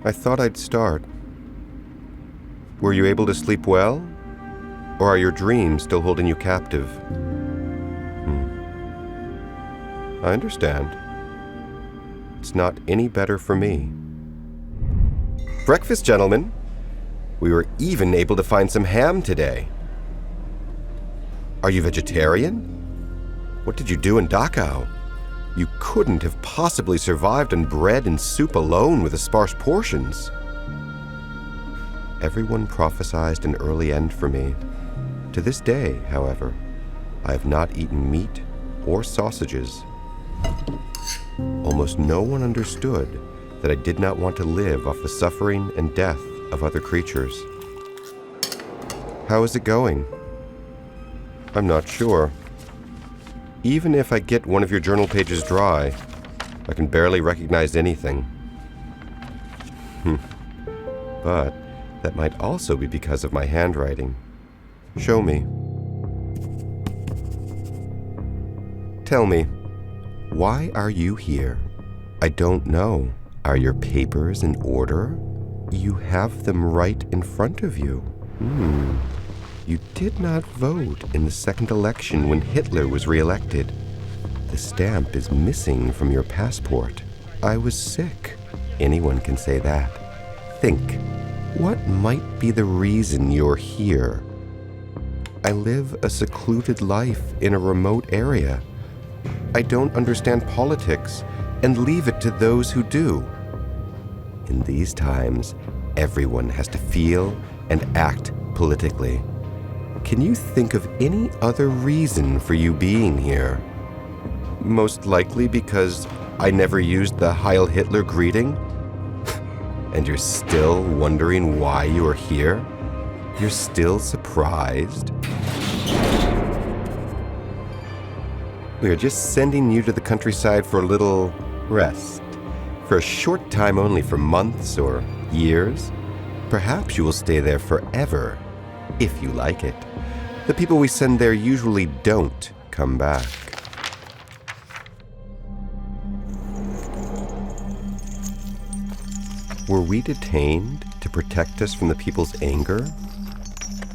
I thought I'd start. Were you able to sleep well? Or are your dreams still holding you captive? I understand. It's not any better for me. Breakfast, gentlemen. We were even able to find some ham today. Are you vegetarian? What did you do in Dachau? You couldn't have possibly survived on bread and soup alone with the sparse portions. Everyone prophesied an early end for me. To this day, however, I have not eaten meat or sausages. Almost no one understood that I did not want to live off the suffering and death of other creatures. How is it going? I'm not sure. Even if I get one of your journal pages dry, I can barely recognize anything. But that might also be because of my handwriting. Show me. Tell me, why are you here? I don't know. Are your papers in order? You have them right in front of you. You did not vote in the second election when Hitler was re-elected. The stamp is missing from your passport. I was sick. Anyone can say that. Think, what might be the reason you're here? I live a secluded life in a remote area. I don't understand politics and leave it to those who do. In these times, everyone has to feel and act politically. Can you think of any other reason for you being here? Most likely because I never used the Heil Hitler greeting? And you're still wondering why you are here? You're still surprised? We are just sending you to the countryside for a little rest. For a short time only, for months or years. Perhaps you will stay there forever, if you like it. The people we send there usually don't come back. Were we detained to protect us from the people's anger?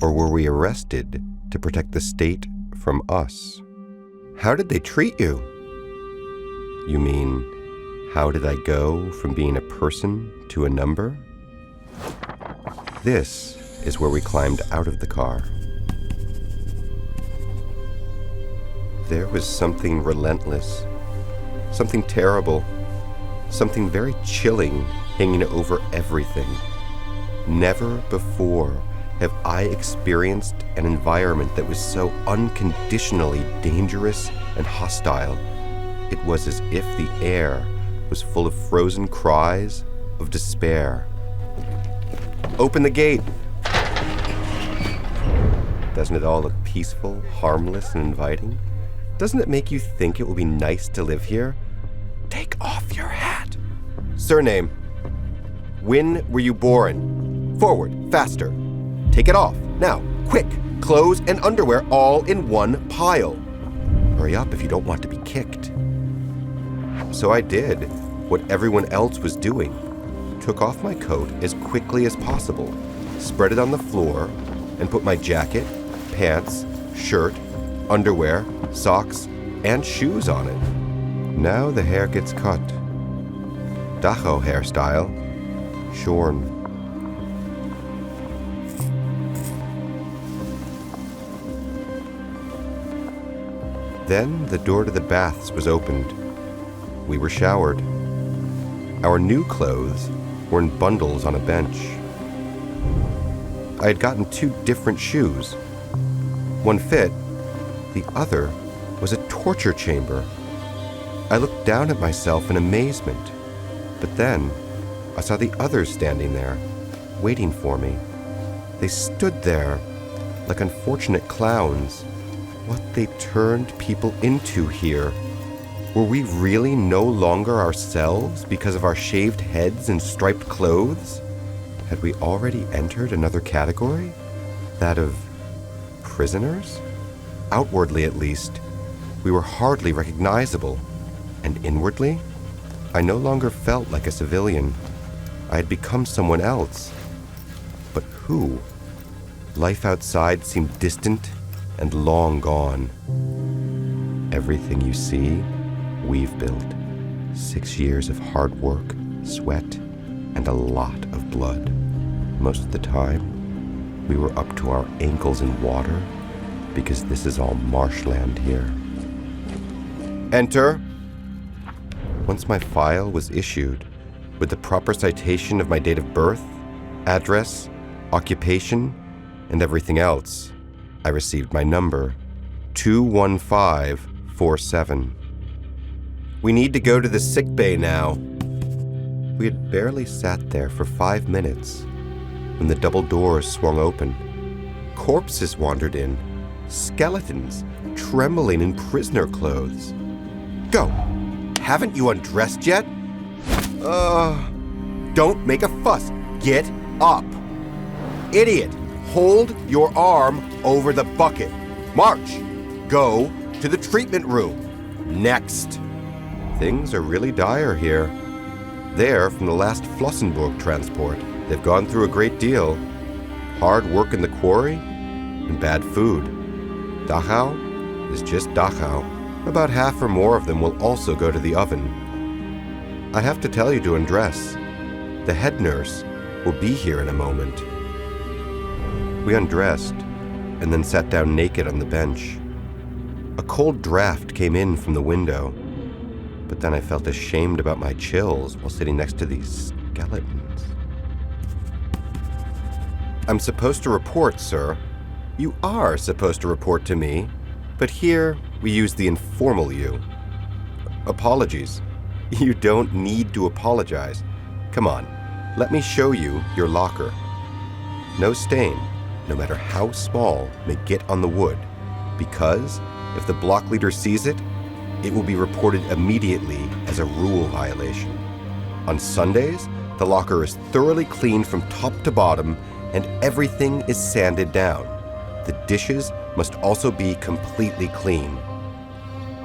Or were we arrested to protect the state from us? How did they treat you? You mean, how did I go from being a person to a number? This is where we climbed out of the car. There was something relentless, something terrible, something very chilling hanging over everything. Never before have I experienced an environment that was so unconditionally dangerous and hostile. It was as if the air was full of frozen cries of despair. Open the gate! Doesn't it all look peaceful, harmless, and inviting? Doesn't it make you think it will be nice to live here? Take off your hat. Surname. When were you born? Forward, faster. Take it off, now, quick. Clothes and underwear all in one pile. Hurry up if you don't want to be kicked. So I did what everyone else was doing. Took off my coat as quickly as possible, spread it on the floor, and put my jacket, pants, shirt, underwear, socks, and shoes on it. Now the hair gets cut. Dachau hairstyle, shorn. Then the door to the baths was opened. We were showered. Our new clothes were in bundles on a bench. I had gotten 2 different shoes. One fit, the other was a torture chamber. I looked down at myself in amazement, but then I saw the others standing there, waiting for me. They stood there like unfortunate clowns. What they turned people into here. Were we really no longer ourselves because of our shaved heads and striped clothes? Had we already entered another category? That of prisoners? Outwardly, at least, we were hardly recognizable. And inwardly, I no longer felt like a civilian. I had become someone else. But who? Life outside seemed distant and long gone. Everything you see, we've built. 6 years of hard work, sweat, and a lot of blood. Most of the time, we were up to our ankles in water because this is all marshland here. Enter. Once my file was issued, with the proper citation of my date of birth, address, occupation, and everything else, I received my number, 21547. We need to go to the sick bay now. We had barely sat there for 5 minutes when the double doors swung open. Corpses wandered in, skeletons trembling in prisoner clothes. Go! Haven't you undressed yet? Don't make a fuss. Get up. Idiot, hold your arm over the bucket. March. Go to the treatment room. Next. Things are really dire here. They're from the last Flossenburg transport. They've gone through a great deal. Hard work in the quarry and bad food. Dachau is just Dachau. About half or more of them will also go to the oven. I have to tell you to undress. The head nurse will be here in a moment. We undressed and then sat down naked on the bench. A cold draft came in from the window, but then I felt ashamed about my chills while sitting next to these skeletons. I'm supposed to report, sir. You are supposed to report to me, but here we use the informal you. Apologies. You don't need to apologize. Come on, let me show you your locker. No stain, no matter how small, may get on the wood, because if the block leader sees it, it will be reported immediately as a rule violation. On Sundays, the locker is thoroughly cleaned from top to bottom and everything is sanded down. The dishes must also be completely clean.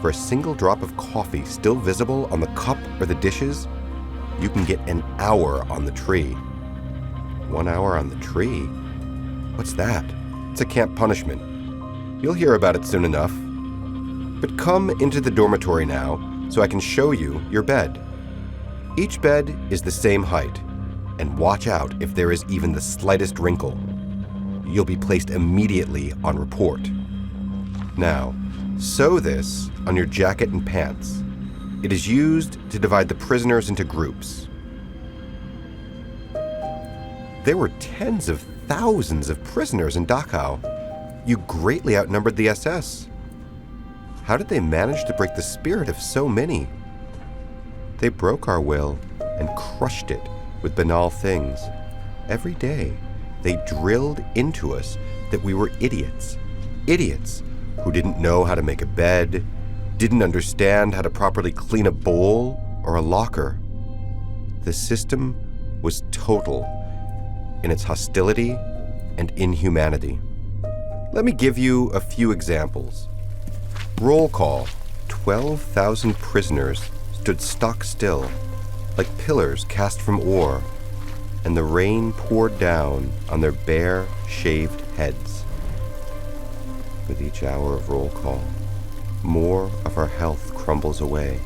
For a single drop of coffee still visible on the cup or the dishes, you can get an hour on the tree. 1 hour on the tree? What's that? It's a camp punishment. You'll hear about it soon enough. But come into the dormitory now so I can show you your bed. Each bed is the same height, and watch out if there is even the slightest wrinkle. You'll be placed immediately on report. Now, sew this on your jacket and pants. It is used to divide the prisoners into groups. There were tens of thousands of prisoners in Dachau. You greatly outnumbered the SS. How did they manage to break the spirit of so many? They broke our will and crushed it with banal things. Every day, they drilled into us that we were idiots. Idiots who didn't know how to make a bed, didn't understand how to properly clean a bowl or a locker. The system was total in its hostility and inhumanity. Let me give you a few examples. Roll call. 12,000 prisoners stood stock still, like pillars cast from ore, and the rain poured down on their bare, shaved heads. With each hour of roll call, more of our health crumbles away.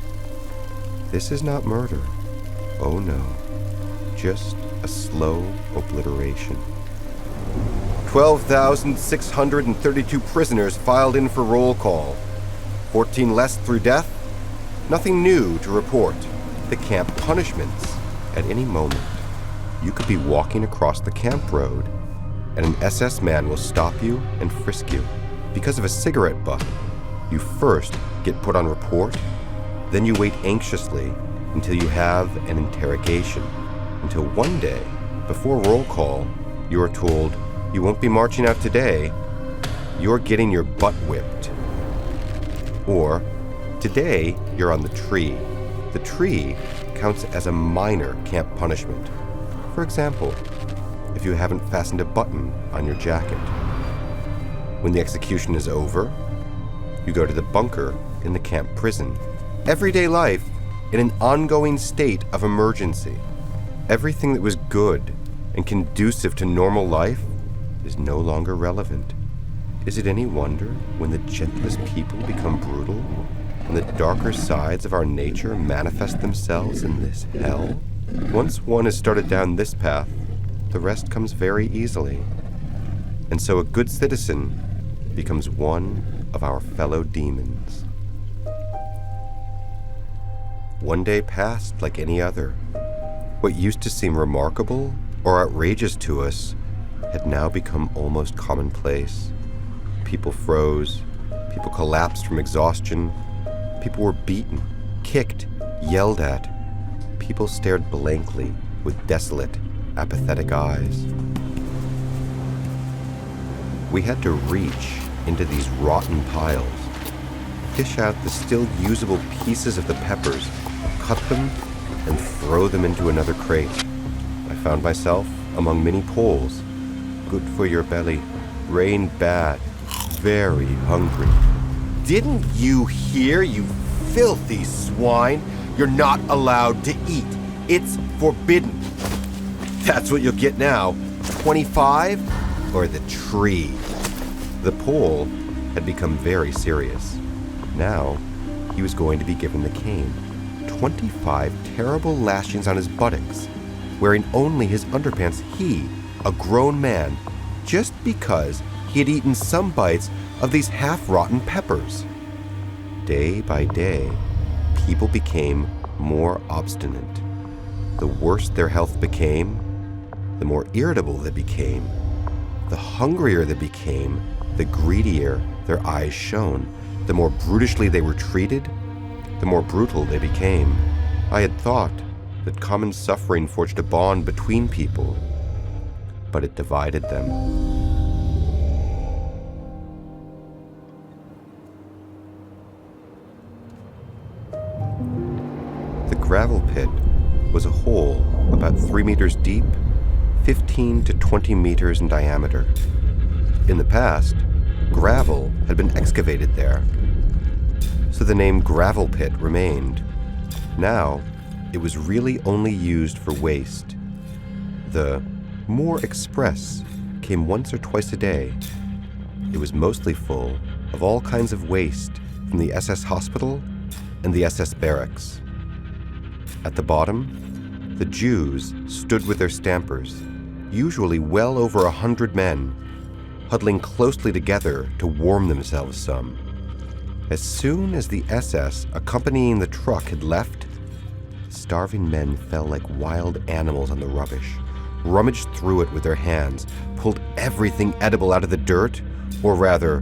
This is not murder. Oh no, just a slow obliteration. 12,632 prisoners filed in for roll call. 14 less through death. Nothing new to report. The camp punishments. At any moment, you could be walking across the camp road, and an SS man will stop you and frisk you because of a cigarette butt. You first get put on report, then you wait anxiously until you have an interrogation, until one day, before roll call, you are told, you won't be marching out today, you're getting your butt whipped. Or, today, you're on the tree. The tree counts as a minor camp punishment. For example, if you haven't fastened a button on your jacket. When the execution is over, you go to the bunker in the camp prison. Everyday life in an ongoing state of emergency. Everything that was good and conducive to normal life is no longer relevant. Is it any wonder when the gentlest people become brutal, and the darker sides of our nature manifest themselves in this hell? Once one has started down this path, the rest comes very easily. And so a good citizen becomes one of our fellow demons. One day passed like any other. What used to seem remarkable or outrageous to us had now become almost commonplace. People froze. People collapsed from exhaustion. People were beaten, kicked, yelled at. People stared blankly with desolate, apathetic eyes. We had to reach into these rotten piles, fish out the still usable pieces of the peppers, cut them, and throw them into another crate. I found myself among many Poles. Good for your belly. Rain bad. Very hungry. Didn't you hear, you filthy swine? You're not allowed to eat. It's forbidden. That's what you'll get now. 25 or the tree. The Pole had become very serious. Now, he was going to be given the cane. 25 terrible lashings on his buttocks, wearing only his underpants, he, a grown man, just because he had eaten some bites of these half-rotten peppers. Day by day, people became more obstinate. The worse their health became, the more irritable they became. The hungrier they became, the greedier their eyes shone. The more brutishly they were treated, the more brutal they became. I had thought that common suffering forged a bond between people, but it divided them. The gravel pit was a hole about 3 meters deep, 15 to 20 meters in diameter. In the past, gravel had been excavated there, so the name gravel pit remained. Now, it was really only used for waste. The more express came once or twice a day. It was mostly full of all kinds of waste from the SS hospital and the SS barracks. At the bottom, the Jews stood with their stampers, usually well over 100 men, huddling closely together to warm themselves some. As soon as the SS accompanying the truck had left, starving men fell like wild animals on the rubbish, rummaged through it with their hands, pulled everything edible out of the dirt, or rather,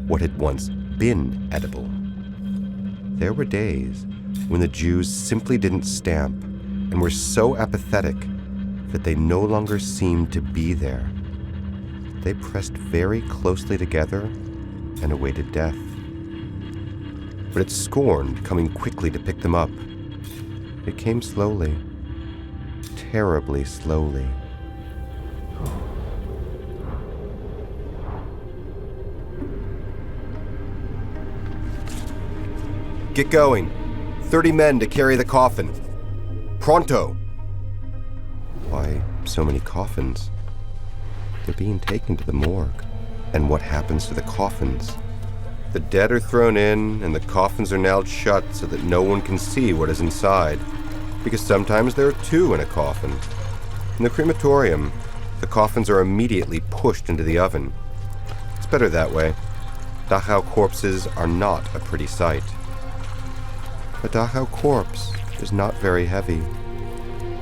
what had once been edible. There were days when the Jews simply didn't stamp and were so apathetic that they no longer seemed to be there. They pressed very closely together and awaited death. But it scorned coming quickly to pick them up. It came slowly, terribly slowly. Get going. 30 men to carry the coffin. Pronto! Why so many coffins? They're being taken to the morgue. And what happens to the coffins? The dead are thrown in, and the coffins are nailed shut so that no one can see what is inside, because sometimes there are two in a coffin. In the crematorium, the coffins are immediately pushed into the oven. It's better that way. Dachau corpses are not a pretty sight. A Dachau corpse is not very heavy.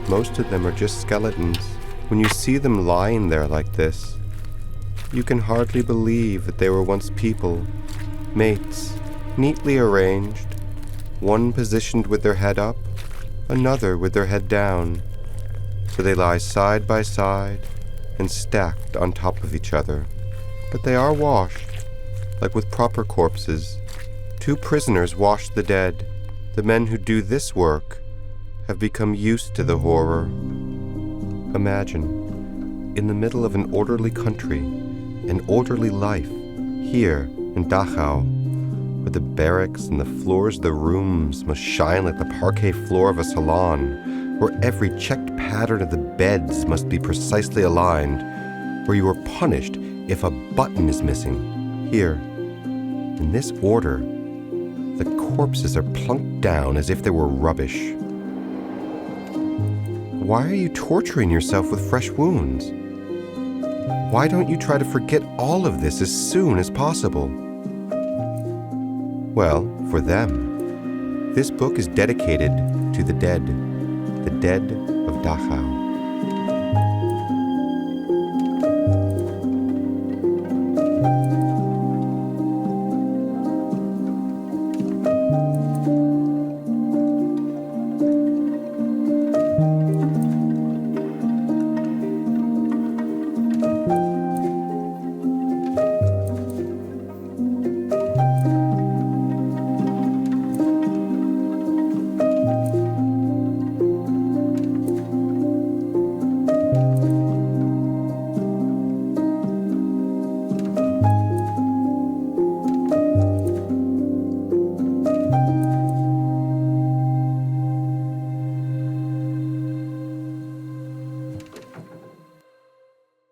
Most of them are just skeletons. When you see them lying there like this, you can hardly believe that they were once people, mates, neatly arranged, one positioned with their head up, another with their head down. So they lie side by side and stacked on top of each other. But they are washed, like with proper corpses. 2 prisoners wash the dead. The men who do this work have become used to the horror. Imagine, in the middle of an orderly country, an orderly life, here in Dachau, where the barracks and the floors of the rooms must shine like the parquet floor of a salon, where every checked pattern of the beds must be precisely aligned, or you are punished if a button is missing. Here, in this order, the corpses are plunked down as if they were rubbish. Why are you torturing yourself with fresh wounds? Why don't you try to forget all of this as soon as possible? Well, for them, this book is dedicated to the dead of Dachau.